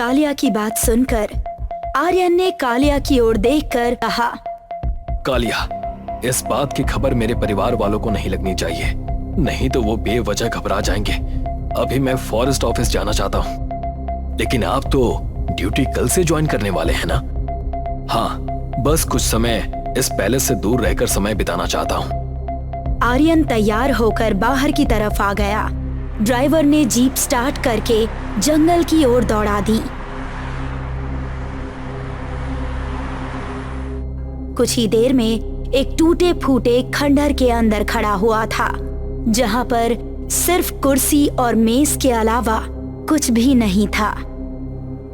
कालिया की बात सुनकर आर्यन ने कालिया की ओर देखकर कहा, कालिया, इस बात की खबर मेरे परिवार वालों को नहीं लगनी चाहिए, नहीं तो वो बेवजह घबरा जाएंगे। अभी मैं फॉरेस्ट ऑफिस जाना चाहता हूँ। लेकिन आप तो ड्यूटी कल से ज्वाइन करने वाले हैं ना? हाँ, बस कुछ समय इस पैलेस से दूर रहकर समय बिताना चाहता हूँ। आर्यन तैयार होकर बाहर की तरफ आ गया। ड्राइवर ने जीप स्टार्ट करके जंगल की ओर दौड़ा दी। कुछ ही देर में एक टूटे फूटे खंडहर के अंदर खड़ा हुआ था, जहां पर सिर्फ कुर्सी और मेज के अलावा कुछ भी नहीं था।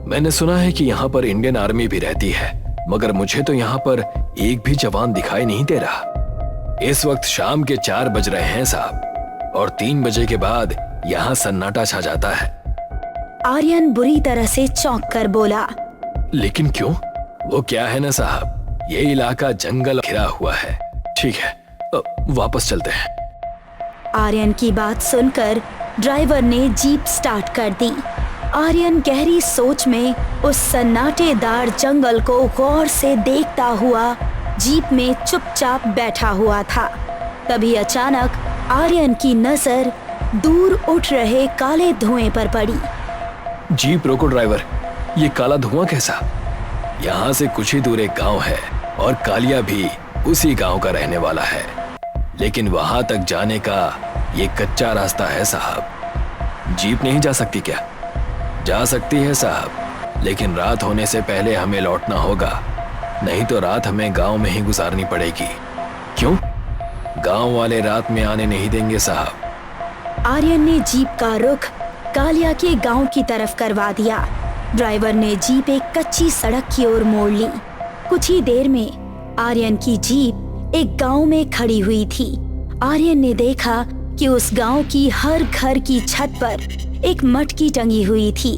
मैंने सुना है कि यहाँ पर इंडियन आर्मी भी रहती है, मगर मुझे तो यहाँ पर एक भी जवान दिखाई नहीं दे रहा। इस वक्त शाम के 4 बज रहे हैं साहब, और 3 बजे के बाद यहाँ सन्नाटा छा जाता है। आर्यन बुरी तरह से चौंक कर बोला, लेकिन क्यों? वो क्या है ना साहब, ये इलाका जंगल घिरा हुआ है। ठीक है, वापस चलते हैं। आर्यन की बात सुनकर ड्राइवर ने जीप स्टार्ट कर दी। आर्यन गहरी सोच में उस सन्नाटेदार जंगल को गौर से देखता हुआ जीप में चुपचाप बैठा हुआ था। तभी अचानक आर्यन की नजर दूर उठ रहे काले धुएं पर पड़ी। जीप रोको ड्राइवर, ये काला धुआं कैसा? यहाँ से कुछ ही दूर एक गांव है और कालिया भी उसी गांव का रहने वाला है, लेकिन वहां तक जाने का ये कच्चा रास्ता है साहब। जीप नहीं जा सकती क्या? जा सकती है साहब, लेकिन रात होने से पहले हमें लौटना होगा, नहीं तो रात हमें गांव में ही गुजारनी पड़ेगी। क्यों? गांव वाले रात में आने नहीं देंगे साहब। आर्यन ने जीप का रुख कालिया के गांव की तरफ करवा दिया। ड्राइवर ने जीप एक कच्ची सड़क की ओर मोड़ ली। कुछ ही देर में आर्यन की जीप एक गांव में खड़ी हुई थी। आर्यन ने देखा कि उस गांव की हर घर की छत पर एक मटकी टंगी हुई थी।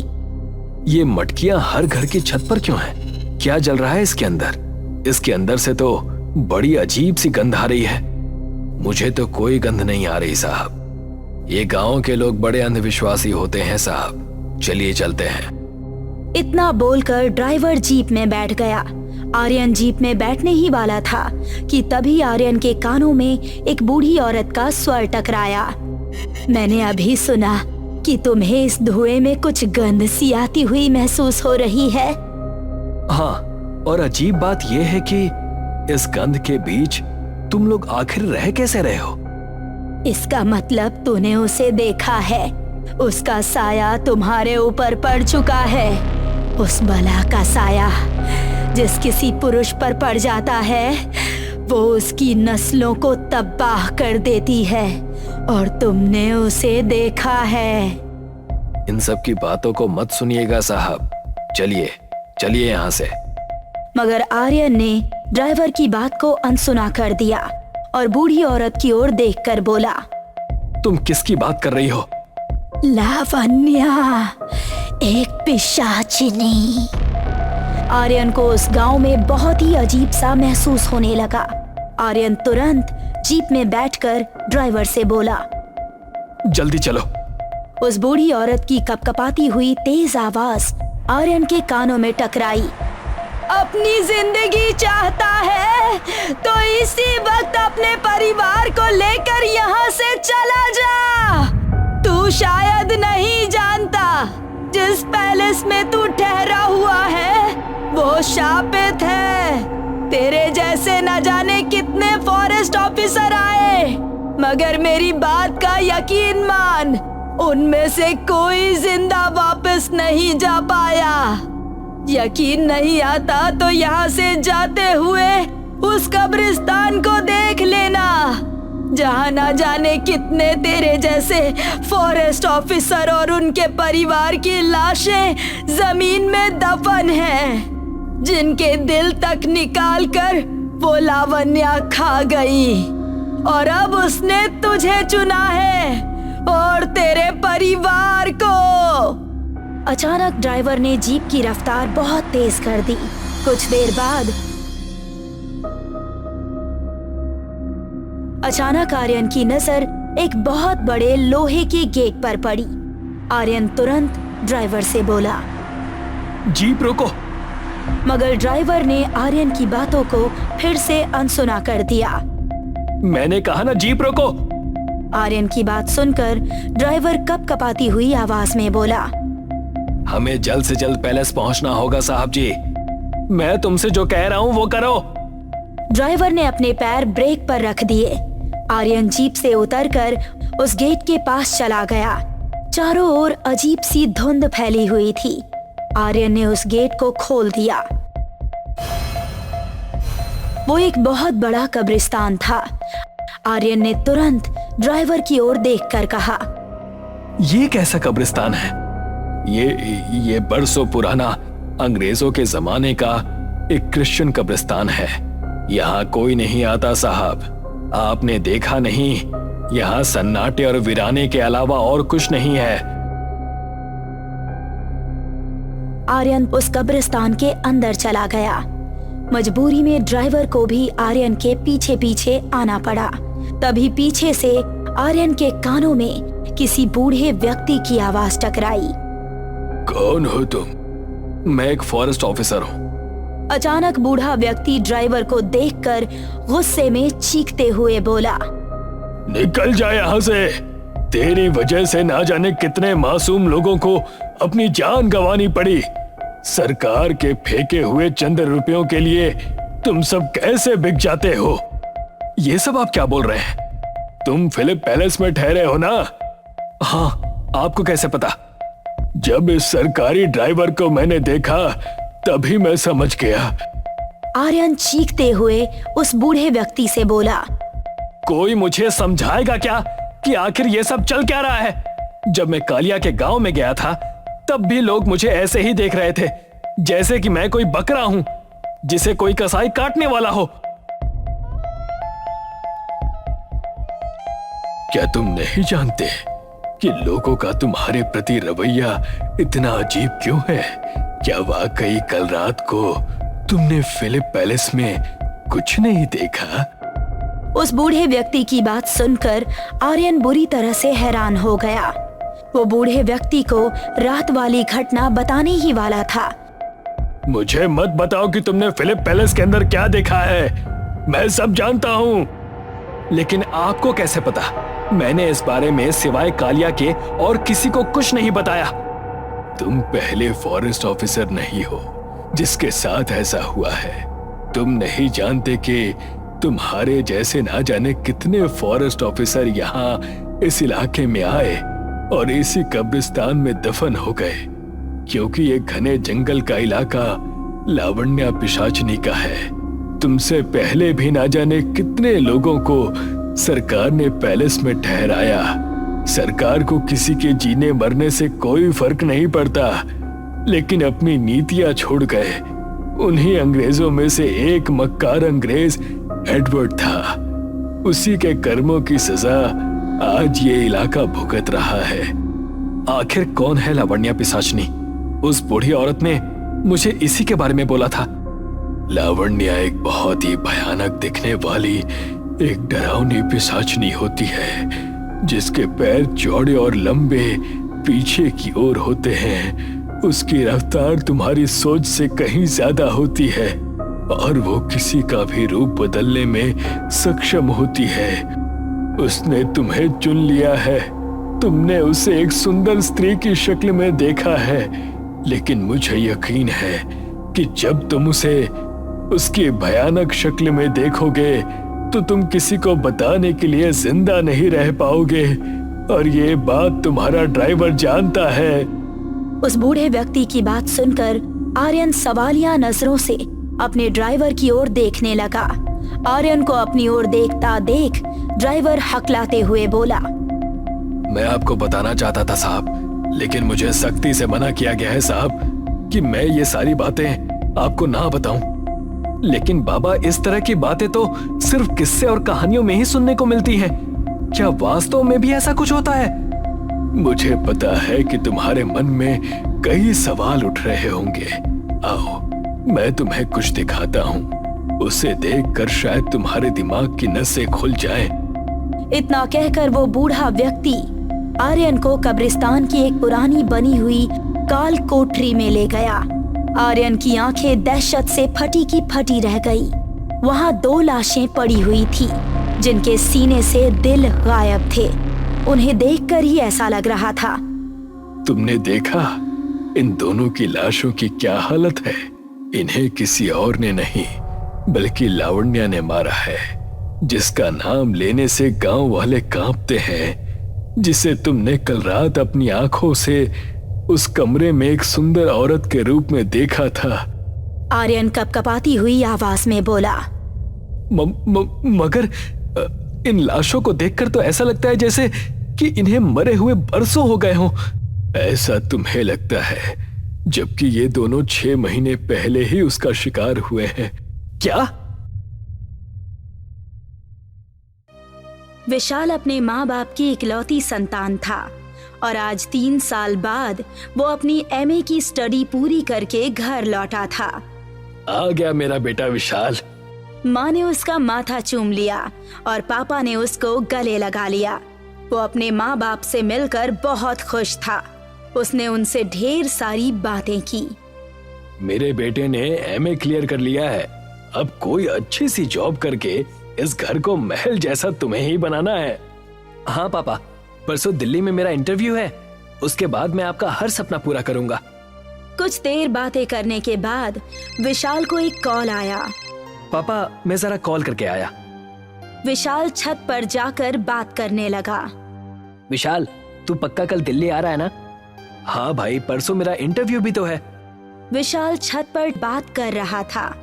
ये मटकियां हर घर की छत पर क्यों हैं? क्या जल रहा है इसके अंदर? इसके अंदर से तो बड़ी अजीब सी गंध आ रही है। मुझे तो कोई गंध नहीं आ रही साहब। ये गांव के लोग बड़े अंधविश्वासी होते हैं साहब। चलिए चलते हैं। इतना बोलकर ड्राइवर जीप में बैठ गया। आर्यन जीप में बैठने ही वाला था कि तभी आर्यन के कानों में एक बूढ़ी औरत का स्वर टकराया। मैंने अभी सुना कि तुम्हें इस धुएं में कुछ गंध सी आती हुई महसूस हो रही है। हाँ, और अजीब बात यह है कि इस गंध के बीच तुम लोग आखिर रह कैसे रहे हो? इसका मतलब तूने उसे देखा है। उसका साया तुम्हारे ऊपर पड़ चुका है। उस बला का साया जिस किसी पुरुष पर पड़ जाता है, वो उसकी नस्लों को तबाह कर देती है, और तुमने उसे देखा है। इन सब की बातों को मत सुनिएगा साहब। चलिए चलिए यहाँ से। मगर आर्यन ने ड्राइवर की बात को अनसुना कर दिया और बूढ़ी औरत की ओर देखकर बोला, तुम किसकी बात कर रही हो? लावण्या, एक पिशाचिनी। आर्यन को उस गांव में बहुत ही अजीब सा महसूस होने लगा। आर्यन तुरंत जीप में बैठकर ड्राइवर से बोला, जल्दी चलो। उस बूढ़ी औरत की कपकपाती हुई तेज आवाज आर्यन के कानों में टकराई। अपनी जिंदगी चाहता है तो इसी वक्त अपने परिवार को लेकर यहाँ से चला जा। तू शायद नहीं जानता, जिस पैलेस में तू ठहरा हुआ है वो शापित है। तेरे जैसे न जाने कितने फॉरेस्ट ऑफिसर आए, मगर मेरी बात का यकीन मान, उनमें से कोई जिंदा वापस नहीं जा पाया। यकीन नहीं आता तो यहाँ से जाते हुए उस कब्रिस्तान को देख लेना, जहाँ न जाने कितने तेरे जैसे फॉरेस्ट ऑफिसर और उनके परिवार की लाशें जमीन में दफन हैं, जिनके दिल तक निकाल कर वो लावण्या खा गई, और अब उसने तुझे चुना है और तेरे परिवार को। अचानक ड्राइवर ने जीप की रफ्तार बहुत तेज कर दी। कुछ देर बाद अचानक आर्यन की नजर एक बहुत बड़े लोहे के गेट पर पड़ी। आर्यन तुरंत ड्राइवर से बोला, जीप रोको। मगर ड्राइवर ने आर्यन की बातों को फिर से अनसुना कर दिया। मैंने कहा ना जीप रोको। आर्यन की बात सुनकर ड्राइवर कपकपाती हुई आवाज में बोला, हमें जल्द से जल्द पैलेस पहुंचना होगा साहब जी। मैं तुमसे जो कह रहा हूं वो करो। ड्राइवर ने अपने पैर ब्रेक पर रख दिए। आर्यन जीप से उतरकर उस गेट के पास चला गया। चारों ओर अजीब सी धुंध फैली हुई थी। आर्यन ने उस गेट को खोल दिया। वो एक बहुत बड़ा कब्रिस्तान था। आर्यन ने तुरंत ड्राइवर की ओर देखकर कहा, ये कैसा कब्रिस्तान है? ये बरसों पुराना अंग्रेजों के जमाने का एक क्रिश्चियन कब्रिस्तान है। यहाँ कोई नहीं आता साहब। आपने देखा नहीं, यहाँ सन्नाटे और वीराने के अलावा और कुछ नहीं है। आर्यन उस कब्रिस्तान के अंदर चला गया। मजबूरी में ड्राइवर को भी आर्यन के पीछे पीछे आना पड़ा। तभी पीछे से आर्यन के कानों में किसी बूढ़े व्यक्ति की आवाज टकराई। कौन हो तुम? मैं एक फॉरेस्ट ऑफिसर हूँ। अचानक बूढ़ा व्यक्ति ड्राइवर को देखकर गुस्से में चीखते हुए बोला, निकल जा यहाँ से। तेरी वजह से ना जाने कितने मासूम लोगों को अपनी जान गंवानी पड़ी। सरकार के फेंके हुए चंद रुपयों के लिए तुम सब कैसे बिक जाते हो? ये सब आप क्या बोल रहे हैं? तुम फिलिप पैलेस में ठहरे हो ना? हाँ, आपको कैसे पता? जब इस सरकारी ड्राइवर को मैंने देखा तभी मैं समझ गया। आर्यन चीखते हुए उस बूढ़े व्यक्ति से बोला, कोई मुझे समझाएगा क्या कि आखिर ये सब चल क्या रहा है? जब मैं कालिया के गांव में गया था तब भी लोग मुझे ऐसे ही देख रहे थे, जैसे कि मैं कोई बकरा हूं जिसे कोई कसाई काटने वाला हो। क्या तुम नहीं जानते कि लोगों का तुम्हारे प्रति रवैया इतना अजीब क्यों है? क्या वाकई कल रात को तुमने फिलिप पैलेस में कुछ नहीं देखा? उस बूढ़े व्यक्ति की बात सुनकर आर्यन बुरी तरह से हैरान हो गया। वो बूढ़े व्यक्ति को रात वाली घटना बताने ही वाला था। मुझे मत बताओ कि तुमने फिलिप पैलेस के अंदर क्या देखा है। मैं सब जानता हूँ। लेकिन आपको कैसे पता? मैंने इस बारे में सिवाय कालिया के और किसी को कुछ नहीं बताया। तुम पहले फॉरेस्ट ऑफिसर नहीं हो जिसके साथ ऐसा हुआ है। तुम नहीं जानते कि तुम्हारे जैसे ना जाने कितने फॉरेस्ट ऑफिसर यहाँ इस इलाके में आए और इसी कब्रिस्तान में दफन हो गए, क्योंकि ये घने जंगल का इलाका लावण्या पिशाचनी का है। तुमसे पहले भी ना जाने कितने लोगों को सरकार ने पैलेस में ठहराया। सरकार को किसी के जीने मरने से कोई फर्क नहीं पड़ता, लेकिन अपनी नीतियां छोड़ गए। उन्हीं अंग्रेजों में से एक मक्कार अंग्रेज एडवर्ड था। उसी के कर्मों की सजा आज ये इलाका भुगत रहा है। आखिर कौन है लावण्या पिशाचनी? उस बूढ़ी औरत ने मुझे इसी के बारे में बोला था। लावण्या एक बहुत ही भयानक दिखने वाली एक डरावनी पिशाचनी होती है, जिसके पैर चौड़े और लंबे पीछे की ओर होते हैं। उसकी रफ्तार तुम्हारी सोच से कहीं ज्यादा होती है और वो किसी का भी रूप बदलने में सक्षम होती है। उसने तुम्हें चुन लिया है। तुमने उसे एक सुंदर स्त्री की शक्ल में देखा है, लेकिन मुझे यकीन है कि जब तुम उसे उसकी भयानक शक्ल में देखोगे तो तुम किसी को बताने के लिए जिंदा नहीं रह पाओगे, और ये बात तुम्हारा ड्राइवर जानता है। उस बूढ़े व्यक्ति की बात सुनकर आर्यन सवालिया नजरों से अपने ड्राइवर की ओर देखने लगा। आर्यन को अपनी ओर देखता देख ड्राइवर हकलाते हुए बोला, मैं आपको बताना चाहता था साहब, लेकिन मुझे सख्ती से मना किया गया है साहब कि मैं ये सारी बातें आपको ना बताऊं। लेकिन बाबा, इस तरह की बातें तो सिर्फ किस्से और कहानियों में ही सुनने को मिलती हैं। क्या वास्तव में भी ऐसा कुछ होता है? मुझे पता है कि तुम्हारे मन में कई सवाल उठ रहे होंगे। आओ, मैं तुम्हें कुछ दिखाता हूँ। उसे देखकर शायद तुम्हारे दिमाग की नसें खुल जाएं। इतना कहकर वो बूढ़ा व्यक्ति आर्यन को कब्रिस्तान की एक पुरानी बनी हुई काल कोठरी में ले गया। आर्यन की आंखें दहशत से फटी की फटी रह गई। वहां 2 लाशें पड़ी हुई थी जिनके सीने से दिल गायब थे। उन्हें देखकर ही ऐसा लग रहा था। तुमने देखा इन दोनों की लाशों की क्या हालत है? इन्हें किसी और ने नहीं बल्कि लावण्या ने मारा है, जिसका नाम लेने से गांव वाले कांपते हैं, जिसे तुमने कल रात अपनी आंखों से उस कमरे में एक सुंदर औरत के रूप में देखा था। आर्यन कपकपाती हुई आवाज में बोला। मगर इन लाशों को देखकर तो ऐसा लगता है जैसे कि इन्हें मरे हुए बरसों हो गए हों। ऐसा तुम्हें लगता है, जबकि ये दोनों 6 महीने पहले ही उसका शिकार हुए हैं। क्या? विशाल अपने माँ बाप की इकलौती संतान था और आज 3 साल बाद वो अपनी एमए की स्टडी पूरी करके घर लौटा था। आ गया मेरा बेटा विशाल। माँ ने उसका माथा चूम लिया और पापा ने उसको गले लगा लिया। वो अपने माँ बाप से मिलकर बहुत खुश था। उसने उनसे ढेर सारी बातें की। मेरे बेटे ने एमए क्लियर कर लिया है। अब कोई अच्छी सी जॉब करके इस घर को महल जैसा तुम्हें ही बनाना है। हाँ पापा, परसों दिल्ली में मेरा इंटरव्यू है। उसके बाद मैं आपका हर सपना पूरा करूंगा। कुछ देर बातें करने के बाद विशाल को एक कॉल आया। पापा, मैं जरा कॉल करके आया। विशाल छत पर जाकर बात करने लगा। विशाल, तू पक्का कल दिल्ली आ रहा है ना? हाँ भाई, परसों मेरा इंटरव्यू भी तो है। विशाल छत पर बात कर रहा था।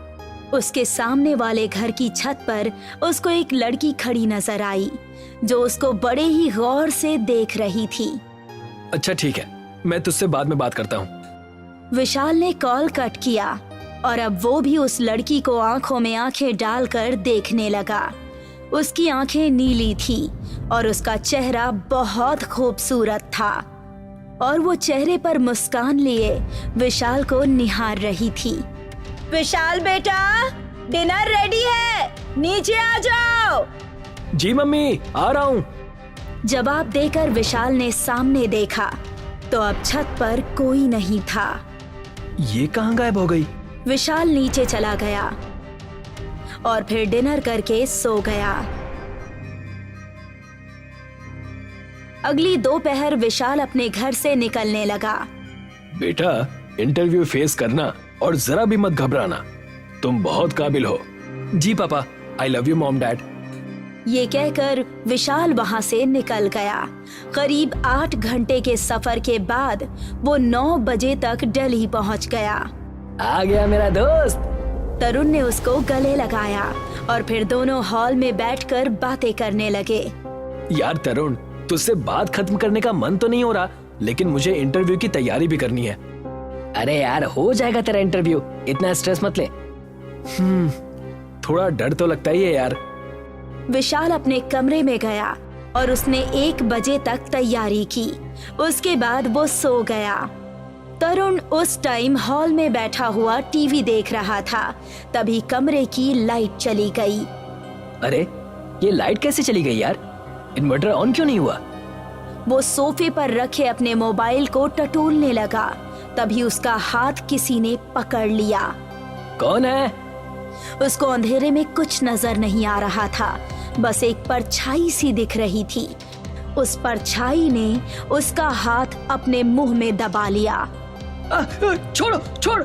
उसके सामने वाले घर की छत पर उसको एक लड़की खड़ी नजर आई जो उसको बड़े ही गौर से देख रही थी। अच्छा ठीक है, मैं तुझसे बाद में बात करता हूँ। विशाल ने कॉल कट किया और अब वो भी उस लड़की को आंखों में आंखें डालकर देखने लगा। उसकी आंखें नीली थी और उसका चेहरा बहुत खूबसूरत था और वो चेहरे पर मुस्कान लिए विशाल को निहार रही थी। विशाल बेटा, डिनर रेडी है, नीचे आ जाओ। जी मम्मी, आ रहा हूँ। जवाब देकर विशाल ने सामने देखा तो अब छत पर कोई नहीं था। ये कहाँ गायब हो गई? विशाल नीचे चला गया और फिर डिनर करके सो गया। अगली दोपहर विशाल अपने घर से निकलने लगा। बेटा, इंटरव्यू फेस करना और जरा भी मत घबराना। तुम बहुत काबिल हो। जी पापा, I love you mom dad. ये कहकर विशाल वहां से निकल गया। करीब 8 घंटे के सफर के बाद वो 9 बजे तक दिल्ली पहुंच गया। आ गया मेरा दोस्त। तरुण ने उसको गले लगाया और फिर दोनों हॉल में बैठकर बातें करने लगे। यार तरुण, तुझसे बात खत्म करने का मन तो नहीं हो रहा, लेकिन मुझे इंटरव्यू की तैयारी भी करनी है। अरे यार, हो जाएगा तेरा इंटरव्यू, इतना स्ट्रेस मत ले। थोड़ा डर तो लगता ही है यार। विशाल अपने कमरे में गया और उसने 1 बजे तक तैयारी की। उसके बाद वो सो गया। तरुण उस टाइम हॉल में बैठा हुआ टीवी देख रहा था। तभी कमरे की लाइट चली गई। अरे, ये लाइट कैसे चली गई यार? इन्वर्टर ऑन क्यों नहीं हुआ? वो सोफे पर रखे अपने मोबाइल को टटोलने लगा। तभी उसका हाथ किसी ने पकड़ लिया। कौन है? उसको अंधेरे में कुछ नजर नहीं आ रहा था, बस एक परछाई सी दिख रही थी। उस परछाई ने उसका हाथ अपने मुंह में दबा लिया। छोड़ो, छोड़।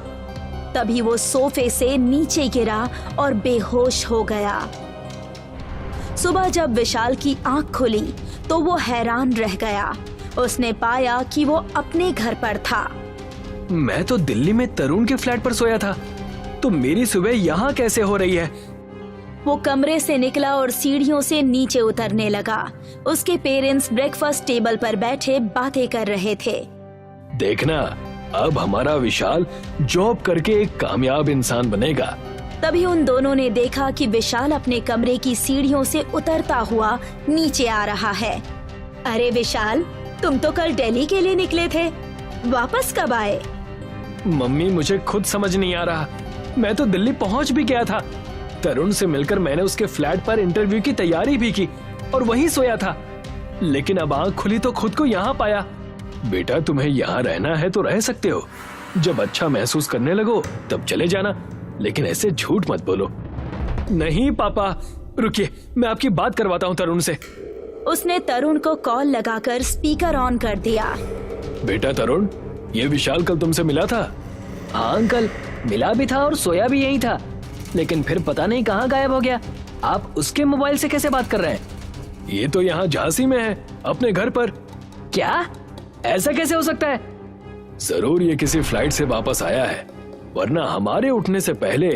तभी वो सोफे से नीचे गिरा और बेहोश हो गया। सुबह जब विशाल की आंख खुली तो वो हैरान रह गया। उसने पाया कि वो अपने घर पर था। मैं तो दिल्ली में तरुण के फ्लैट पर सोया था, तो मेरी सुबह यहाँ कैसे हो रही है? वो कमरे से निकला और सीढ़ियों से नीचे उतरने लगा। उसके पेरेंट्स ब्रेकफास्ट टेबल पर बैठे बातें कर रहे थे। देखना, अब हमारा विशाल जॉब करके एक कामयाब इंसान बनेगा। तभी उन दोनों ने देखा कि विशाल अपने कमरे की सीढ़ियों से उतरता हुआ नीचे आ रहा है। अरे विशाल, तुम तो कल दिल्ली के लिए निकले थे, वापस कब आए? मम्मी, मुझे खुद समझ नहीं आ रहा। मैं तो दिल्ली पहुंच भी गया था। तरुण से मिलकर मैंने उसके फ्लैट पर इंटरव्यू की तैयारी भी की और वहीं सोया था, लेकिन अब आंख खुली तो खुद को यहाँ पाया। बेटा, तुम्हें यहाँ रहना है तो रह सकते हो, जब अच्छा महसूस करने लगो तब चले जाना, लेकिन ऐसे झूठ मत बोलो। नहीं पापा, रुकिए, मैं आपकी बात करवाता हूँ तरुण से। उसने तरुण को कॉल लगाकर स्पीकर ऑन कर दिया। बेटा तरुण, ये विशाल कल तुमसे मिला था? हाँ अंकल, मिला भी था और सोया भी यही था, लेकिन फिर पता नहीं कहाँ गायब हो गया। आप उसके मोबाइल से कैसे बात कर रहे हैं? ये तो यहाँ झांसी में है, अपने घर पर। क्या? ऐसा कैसे हो सकता है? जरूर ये किसी फ्लाइट से वापस आया है, वरना हमारे उठने से पहले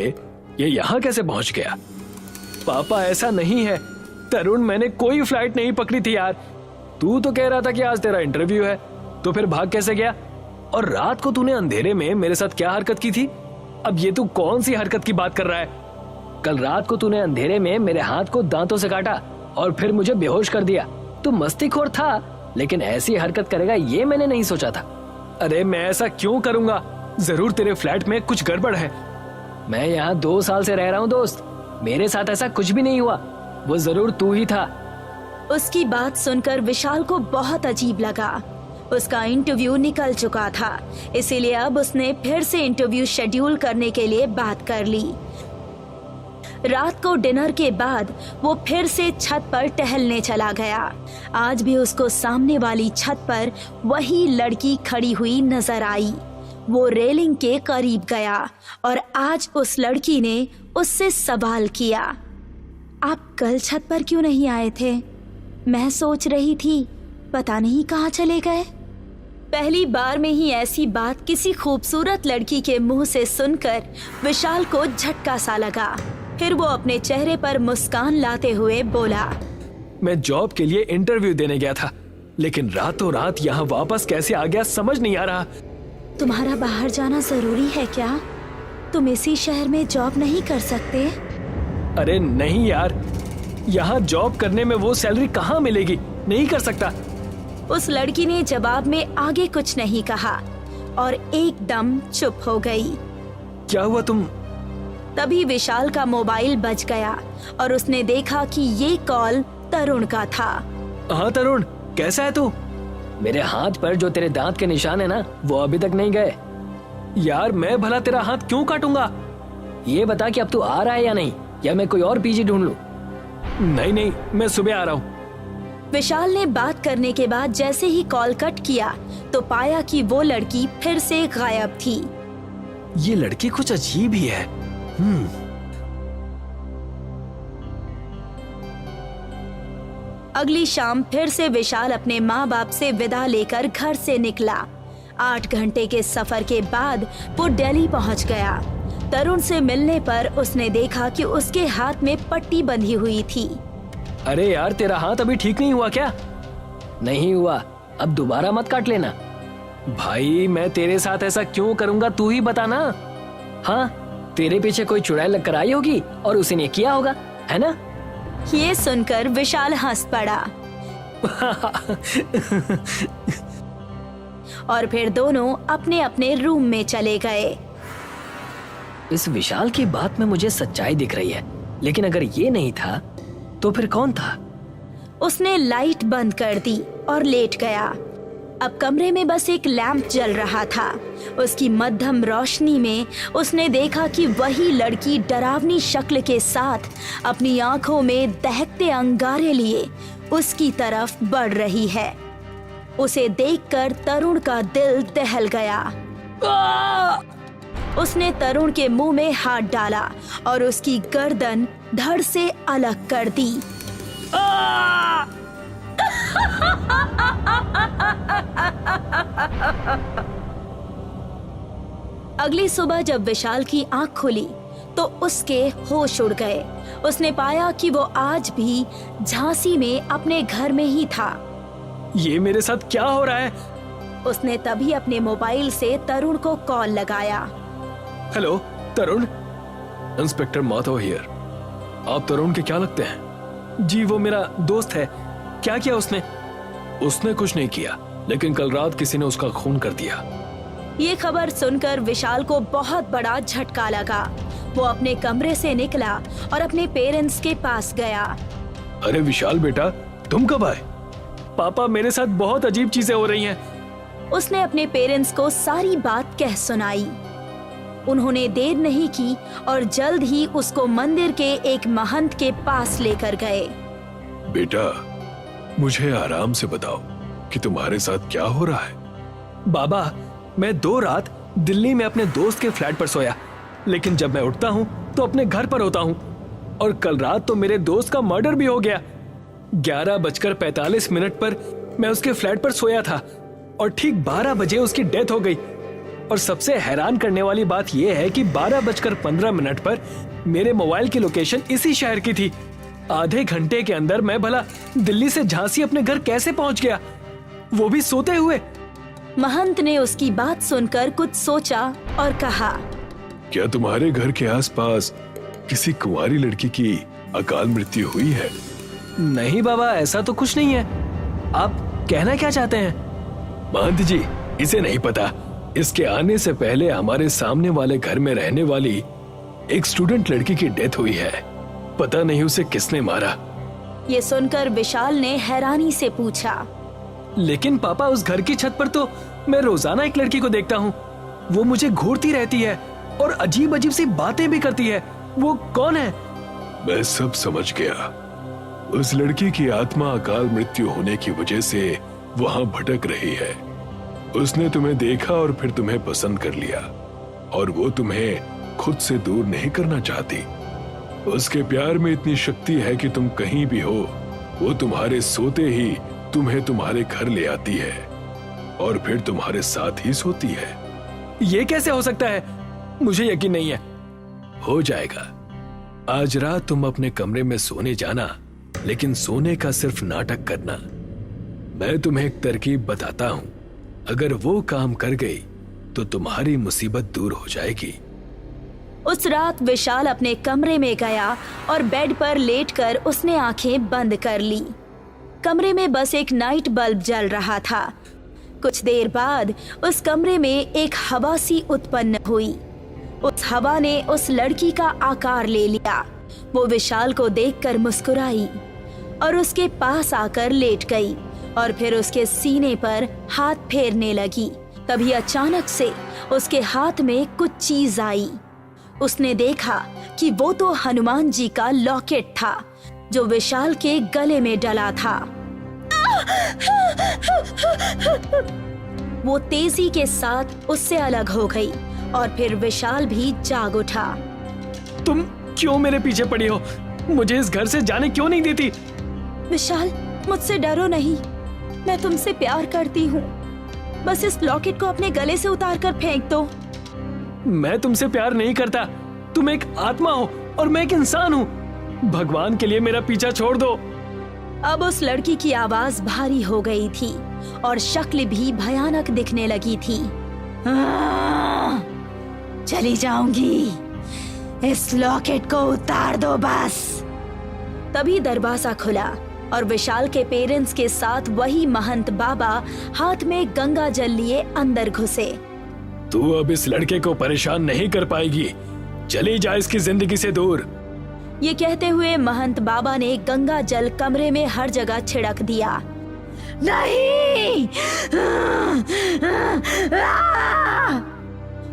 ये यहाँ कैसे पहुँच गया? पापा ऐसा नहीं है तरुण, मैंने कोई फ्लाइट नहीं पकड़ी थी यार। तू तो कह रहा था कि आज तेरा इंटरव्यू है, तो फिर भाग कैसे गया? और रात को तूने अंधेरे में मेरे साथ क्या हरकत की थी? अब ये तू कौन सी हरकत की बात कर रहा है? कल रात को तूने अंधेरे में मेरे हाथ को दांतों से काटा और फिर मुझे बेहोश कर दिया। तू मस्तीखोर था, लेकिन ऐसी हरकत करेगा ये मैंने नहीं सोचा था। अरे मैं ऐसा क्यों करूंगा? जरूर तेरे फ्लैट में कुछ गड़बड़ है। मैं यहाँ 2 साल से रह रहा हूँ दोस्त, मेरे साथ ऐसा कुछ भी नहीं हुआ। वो जरूर तू ही था। उसकी बात सुनकर विशाल को बहुत अजीब लगा। उसका इंटरव्यू निकल चुका था, इसीलिए अब उसने फिर से इंटरव्यू शेड्यूल करने के लिए बात कर ली। रात को डिनर के बाद वो फिर से छत पर टहलने चला गया। आज भी उसको सामने वाली छत पर वही लड़की खड़ी हुई नजर आई। वो रेलिंग के करीब गया और आज उस लड़की ने उससे सवाल किया, आप कल छत पर क्यों नहीं आए थे? मैं सोच रही थी पता नहीं कहाँ चले गए। पहली बार में ही ऐसी बात किसी खूबसूरत लड़की के मुंह से सुनकर विशाल को झटका सा लगा। फिर वो अपने चेहरे पर मुस्कान लाते हुए बोला, मैं जॉब के लिए इंटरव्यू देने गया था, लेकिन रातों रात यहाँ वापस कैसे आ गया समझ नहीं आ रहा। तुम्हारा बाहर जाना जरूरी है क्या? तुम इसी शहर में जॉब नहीं कर सकते? अरे नहीं यार, यहाँ जॉब करने में वो सैलरी कहाँ मिलेगी, नहीं कर सकता। उस लड़की ने जवाब में आगे कुछ नहीं कहा और एकदम चुप हो गई। क्या हुआ तुम? तभी विशाल का मोबाइल बज गया और उसने देखा कि ये कॉल तरुण का था। हाँ तरुण, कैसा है तू? मेरे हाथ पर जो तेरे दांत के निशान है ना, वो अभी तक नहीं गए। यार मैं भला तेरा हाथ क्यों काटूंगा? ये बता कि अब तू आ रहा है या नहीं, या मैं कोई और पीजी ढूंढ लूं? नहीं, मैं सुबह आ रहा हूँ। विशाल ने बात करने के बाद जैसे ही कॉल कट किया तो पाया कि वो लड़की फिर से गायब थी। ये लड़की कुछ अजीब ही है। अगली शाम फिर से विशाल अपने माँ बाप से विदा लेकर घर से निकला। 8 घंटे के सफर के बाद वो दिल्ली पहुंच गया। तरुण से मिलने पर उसने देखा कि उसके हाथ में पट्टी बंधी हुई थी। अरे यार, तेरा हाथ अभी ठीक नहीं हुआ क्या? नहीं हुआ, अब दोबारा मत काट लेना। भाई मैं तेरे साथ ऐसा क्यों करूंगा, तू ही बता ना। हाँ, तेरे पीछे कोई चुड़ैल लगकर आई होगी और उसी ने किया होगा, है ना? ये सुनकर विशाल हंस पड़ा और फिर दोनों अपने अपने रूम में चले गए। इस विशाल की बात में मुझे सच्चाई दिख रही है, लेकिन अगर ये नहीं था तो फिर कौन था? उसने लाइट बंद कर दी और लेट गया। अब कमरे में बस एक लैंप जल रहा था। उसकी मध्यम रोशनी में उसने देखा कि वही लड़की डरावनी शक्ल के साथ अपनी आंखों में दहकते अंगारे लिए उसकी तरफ बढ़ रही है। उसे देखकर तरुण का दिल दहल गया। उसने तरुण के मुंह में हाथ डाला और उसकी गर्दन धड़ से अलग कर दी। अगली सुबह जब विशाल की आंख खुली तो उसके होश उड़ गए। उसने पाया कि वो आज भी झांसी में अपने घर में ही था। ये मेरे साथ क्या हो रहा है? उसने तभी अपने मोबाइल से तरुण को कॉल लगाया। Hello Tarun, inspector Madhav here. आप तरुण के क्या लगते हैं? जी वो मेरा दोस्त है। क्या किया उसने? उसने कुछ नहीं किया, लेकिन कल रात किसी ने उसका खून कर दिया। ये खबर सुनकर विशाल को बहुत बड़ा झटका लगा। वो अपने कमरे से निकला और अपने पेरेंट्स के पास गया। अरे विशाल बेटा, तुम कब आए? पापा मेरे साथ बहुत अजीब चीजें हो रही हैं। उसने अपने पेरेंट्स को सारी बात बात कह सुनाई। उन्होंने देर नहीं की और जल्द ही उसको मंदिर के एक महंत के पास लेकर गए। बेटा, मुझे आराम से बताओ कि तुम्हारे साथ क्या हो रहा है। बाबा, मैं 2 रात दिल्ली में अपने दोस्त के फ्लैट पर सोया, लेकिन जब मैं उठता हूँ तो अपने घर पर होता हूँ। और कल रात तो मेरे दोस्त का मर्डर भी हो गया। 11:45 पर मैं उसके फ्लैट पर सोया था और ठीक 12 बजे उसकी डेथ हो गई। और सबसे हैरान करने वाली बात यह है कि 12:15 पर मेरे मोबाइल की लोकेशन इसी शहर की थी। आधे घंटे के अंदर मैं भला दिल्ली से झांसी अपने घर कैसे पहुंच गया, वो भी सोते हुए। महंत ने उसकी बात सुनकर कुछ सोचा और कहा, क्या तुम्हारे घर के आसपास किसी कुंवारी लड़की की अकाल मृत्यु हुई है? नहीं बाबा, ऐसा तो कुछ नहीं है। आप कहना क्या चाहते हैं? महंत जी, इसे नहीं पता। इसके आने से पहले हमारे सामने वाले घर में रहने वाली एक स्टूडेंट लड़की की डेथ हुई है। पता नहीं उसे किसने मारा। ये सुनकर विशाल ने हैरानी से पूछा, लेकिन पापा, उस घर की छत पर तो मैं रोजाना एक लड़की को देखता हूँ। वो मुझे घूरती रहती है और अजीब अजीब सी बातें भी करती है। वो कौन है? मैं सब समझ गया। उस लड़की की आत्मा अकाल मृत्यु होने की वजह से वहां भटक रही है। उसने तुम्हें देखा और फिर तुम्हें पसंद कर लिया, और वो तुम्हें खुद से दूर नहीं करना चाहती। उसके प्यार में इतनी शक्ति है कि तुम कहीं भी हो, वो तुम्हारे सोते ही तुम्हें तुम्हारे घर ले आती है और फिर तुम्हारे साथ ही सोती है। ये कैसे हो सकता है? मुझे यकीन नहीं है। हो जाएगा। आज रात तुम अपने कमरे में सोने जाना, लेकिन सोने का सिर्फ नाटक करना। मैं तुम्हें एक तरकीब बताता हूं। अगर वो काम कर गई तो तुम्हारी मुसीबत दूर हो जाएगी। उस रात विशाल अपने कमरे में गया और बेड पर लेटकर उसने आंखें बंद कर ली। कमरे में बस एक नाइट बल्ब जल रहा था। कुछ देर बाद उस कमरे में एक हवा सी उत्पन्न हुई। उस हवा ने उस लड़की का आकार ले लिया। वो विशाल को देखकर मुस्कुराई और उसके पास आकर लेट गई और फिर उसके सीने पर हाथ फेरने लगी। तभी अचानक से उसके हाथ में कुछ चीज आई। उसने देखा कि वो तो हनुमान जी का लॉकेट था जो विशाल के गले में डला था। वो तेजी के साथ उससे अलग हो गई और फिर विशाल भी जाग उठा। तुम क्यों मेरे पीछे पड़ी हो? मुझे इस घर से जाने क्यों नहीं देती? विशाल, मुझसे डरो नहीं। मैं तुमसे प्यार करती हूँ। बस इस लॉकेट को अपने गले से उतार कर फेंक दो। मैं तुमसे प्यार नहीं करता। तुम एक आत्मा हो और मैं एक इंसान हूँ। भगवान के लिए मेरा पीछा छोड़ दो। अब उस लड़की की आवाज भारी हो गई थी और शक्ल भी भयानक दिखने लगी थी। चली जाऊंगी, इस लॉकेट को उतार दो बस। तभी दरवाजा खुला और विशाल के पेरेंट्स के साथ वही महंत बाबा हाथ में गंगा जल लिए अंदर घुसे। तू अब इस लड़के को परेशान नहीं कर पाएगी। चली जा इसकी जिंदगी से दूर। ये कहते हुए महंत बाबा ने गंगा जल कमरे में हर जगह छिड़क दिया। नहीं!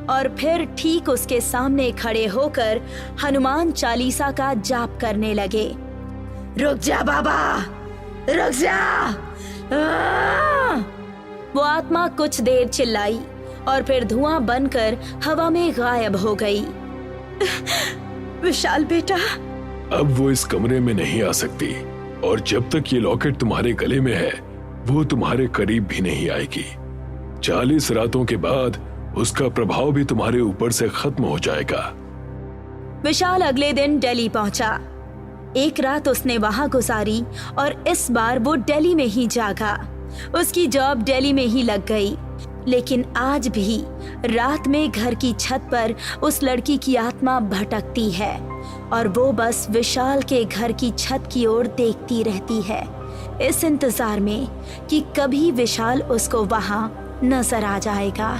और फिर ठीक उसके सामने खड़े होकर हनुमान चालीसा का जाप करने लगे। रुक जा बाबा, रुक जा! वो आत्मा कुछ देर चिल्लाई और फिर धुआं बनकर हवा में गायब हो गई। विशाल बेटा, अब वो इस कमरे में नहीं आ सकती, और जब तक ये लॉकेट तुम्हारे गले में है वो तुम्हारे करीब भी नहीं आएगी। 40 रातों के बाद उसका प्रभाव भी तुम्हारे ऊपर से खत्म हो जाएगा। विशाल अगले दिन दिल्ली पहुंचा। एक रात उसने वहां गुजारी और इस बार वो दिल्ली में ही जागा। उसकी जॉब दिल्ली में ही लग गई, लेकिन आज भी रात में घर की छत पर उस लड़की की आत्मा भटकती है और वो बस विशाल के घर की छत की ओर देखती रहती है, इस इंतजार में कि कभी विशाल उसको वहां नजर आ जाएगा।